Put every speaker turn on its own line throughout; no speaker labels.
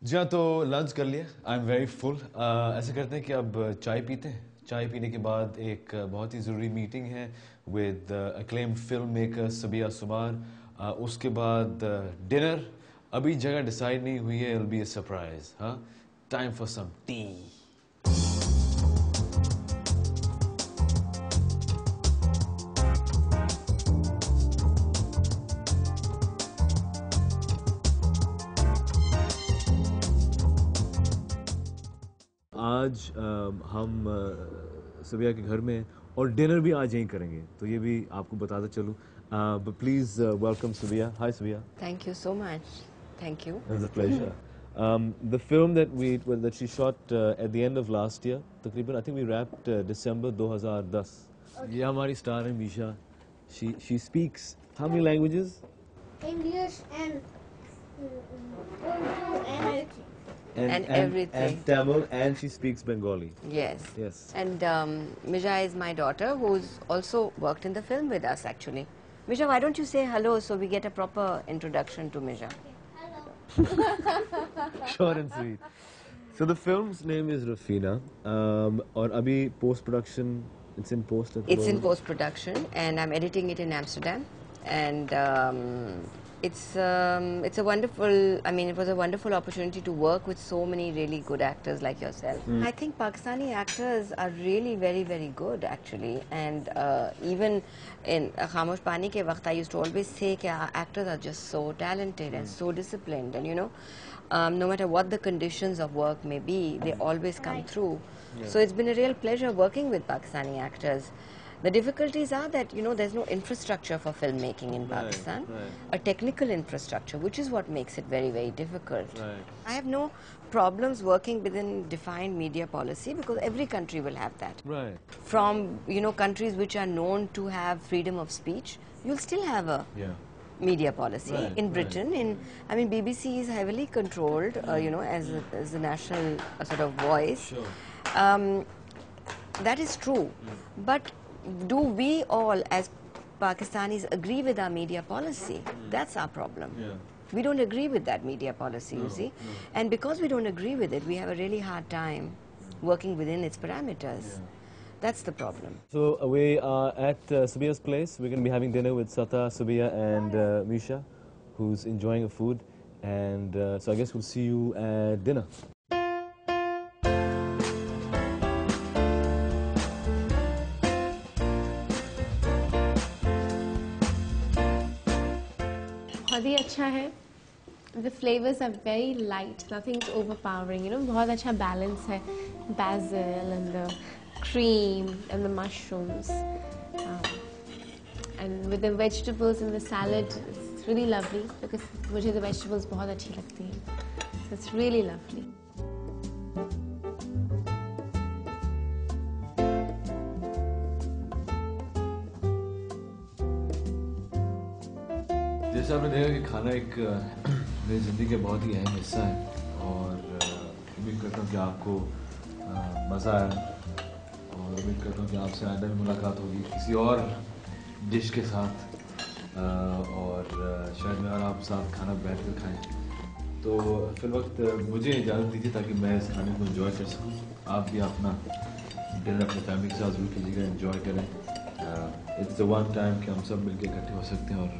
जी हाँ, तो लंच कर लिया। I am very full. ऐसा करते हैं कि अब चाय पीते हैं। चाय पीने के बाद एक बहुत ही ज़रूरी मीटिंग है विद अक्लेम्ड फिल्म मेकर सबिया सुमार। उसके बाद डिनर। अभी जगह डिसाइड नहीं हुई है, it will be a surprise. हाँ, टाइम फॉर सम टी। आज हम सबिया के घर में हैं और डिनर भी आज यहीं करेंगे, तो ये भी आपको बताता चलूँ। Please welcome Sabiya. Hi Sabiya.
Thank you so much. Thank you.
It's a pleasure. The film that she shot at the end of last year, तकरीबन I think we wrapped December 2010. ये हमारी स्टार है Misha. She speaks how many languages?
English and Urdu and everything.
And everything.
And Tamil, and she speaks Bengali.
Yes.
Yes.
And Mija is my daughter, who's also worked in the film with us, actually. Mija, why don't you say hello so we get a proper introduction to Mija?
Hello.
Short and sweet. So the film's name is Rafina, और अभी post production, it's in post.
It's in post-production, and I'm editing it in Amsterdam. And it's a wonderful, I mean, it was a wonderful opportunity to work with so many really good actors like yourself. I think Pakistani actors are really very, very good, actually. And even in Khamosh Pani ke waqt, I used to always say that our actors are just so talented and so disciplined. And, you know, no matter what the conditions of work may be, they always come through. So it's been a real pleasure working with Pakistani actors. The difficulties are that, you know, there's no infrastructure for filmmaking in Pakistan, a technical infrastructure, which is what makes it very, very difficult. I have no problems working within defined media policy because every country will have that.
Right.
From, you know, countries which are known to have freedom of speech, you'll still have a media policy. In Britain, I mean, BBC is heavily controlled, you know, as a national sort of voice. That is true. But do we all as Pakistanis agree with our media policy? That's our problem. We don't agree with that media policy, you see. And because we don't agree with it, we have a really hard time working within its parameters. That's the problem.
So we are at Sabia's place. We're going to be having dinner with Sata, Sabia and Misha, who's enjoying the food. And so I guess we'll see you at dinner.
बहुत ही अच्छा है. The flavors are very light. Nothing's overpowering. You know, बहुत अच्छा balance है. Basil and the cream and the mushrooms, and with the vegetables and the salad, it's really lovely because मुझे the vegetables बहुत अच्छी लगती हैं. So it's really lovely.
जैसे आपने देखा कि खाना एक मेरी ज़िंदगी का बहुत ही अहम हिस्सा है और उम्मीद करता हूँ कि आपको मज़ा आया और उम्मीद करता हूँ कि आपसे आइंदा भी मुलाकात होगी किसी और डिश के साथ और शायद मैं और आप साथ खाना बैठ कर खाएँ। तो फिर वक्त मुझे इजाज़त दीजिए ताकि मैं इस खाने को एंजॉय कर सकूँ। आप भी अपना डिनर अपने फैमिली के साथ ज़रूर कीजिएगा, एंजॉय करें। इट्स द वन टाइम कि हम सब मिलकर इकट्ठे हो सकते हैं और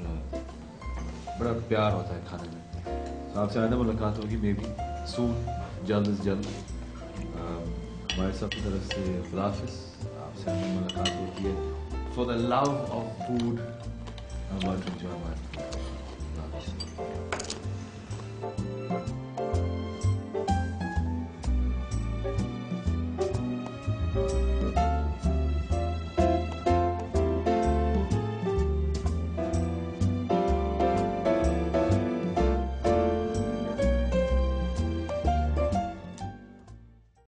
बड़ा प्यार होता है खाने में। तो आपसे आइंदा मुलाकात होगी मे बी सून, जल्द से जल्द। हमारे सब की तरफ से खुदा हाफिज़। आपसे आइंदा मुलाकात होती है। For the love of food I want to enjoy my food.